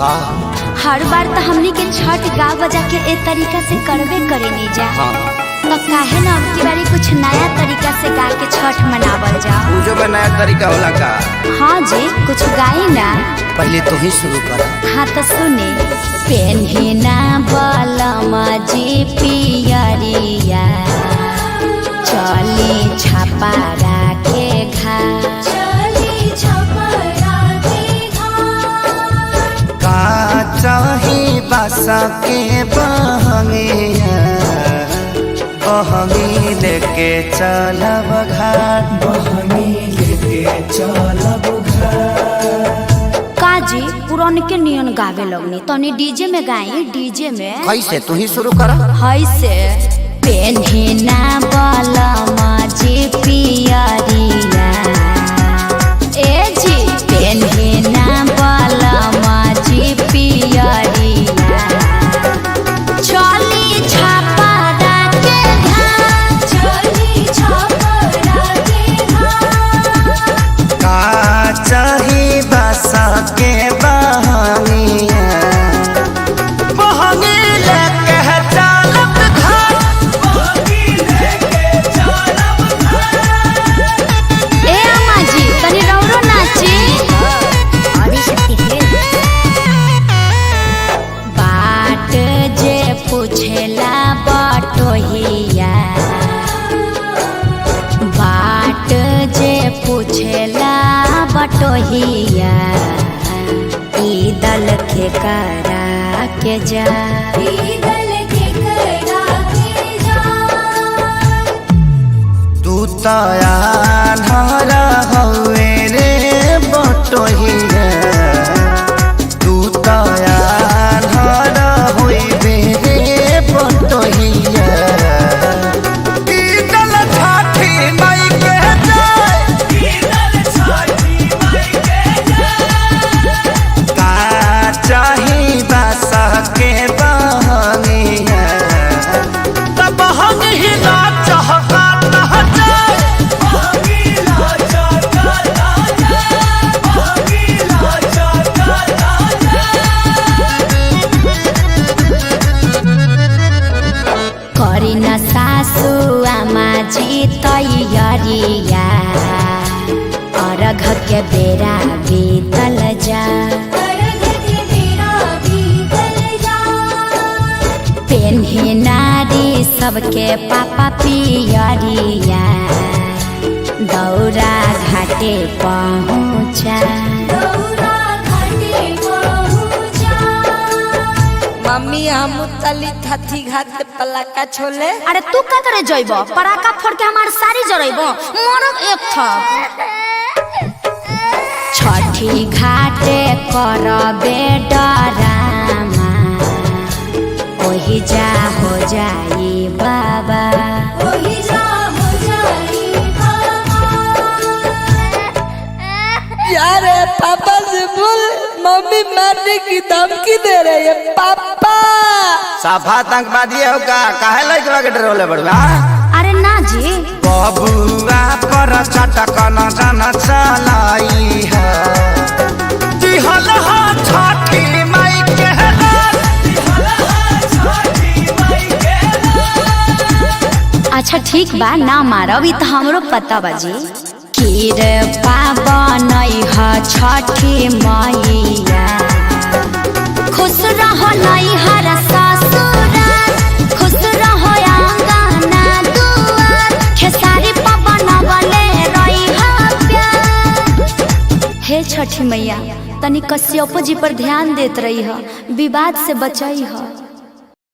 का हर बार तो हमनी के छठ गा बजा के ए तरीका से करबे करे नहीं जा। हाँ। तो काहे ना अब की बारी कुछ नया तरीका से गा के छठ मनावल जा। पूजो का नया तरीका होला का? हाँ जी, कुछ गाई ना। पहले तो ही शुरू कर। हाँ तो सुने। पेन्हिना बलमा जी पियरिया, चली छपारा के घाट, का चाही बासा के बहंगिया, बहंगी लेके चलब घाट, बहंगी लेके चलब घाट। काजी पुरान के नियन गावे लगनी, तनी डीजे में गाई। डीजे में कैसे? तू ही शुरू कर। हाय से पेन्हिना बलमा जी पियरिया, ए जी पेन्हिना बलमा जी पियरिया, चली छपारा के घाट, चली छपारा के घाट। का चाही बासा के बहंगिया, बहंगी लेके चलब घाट, बहंगी लेके चलब घाट। ए अम्मा जी तनी रौरो नाची। बाट जे पूछेला बटोहिया, बाट जे पूछेला बटोहिया, ई दल के करा के जा, ई दल के करा के जा। तू तया धरा हवे रे बटोहिया, तू तया धरा होइबे रे बटोहिया। ई दल छठी माई के जाय, ई दल छठी माई के जाय। का चाही बासा के बहंगिया, तब हम ही ना चाहता करी न सासु आमा जी तैयारिया, अर्घ के बेरा बीतल जा, पेन्ही नारी सबके पापा पियरिया, दौरा घाटे पहुँचा, मम्मी हम तली थथी घाट पलाका छोले। अरे तू का करे जइबो? पराका फोड़ के हमार सारी जरइबो, मरब एक थप। छठी घाटे करबे डरामा, ओही जा हो जाई बाबा, ओही जा हो जाई बाबा। यार पापा से बोल, मम्मी मारने की धमकी दे रही है। पापा साफा आतंकवादी हो का? काहे लइकवा के डरोले बड़वा? अरे ना जी, बबुआ पर चटक न जान चलाई है, दिहल हा छठी माई के रात, दिहल हा छठी माई के रात। अच्छा ठीक बा, ना मारब, ई तो हमरो पता बाजी। कीर पावन ह छठी मैया, खुश रहो नैहर ससुराल, खुश रहो आंगना दुआर, खेसारी पवन बले रही प्यार। हे छठी मैया, तनी कश्यप जी पर ध्यान देत रही ह, विवाद से बचई ह।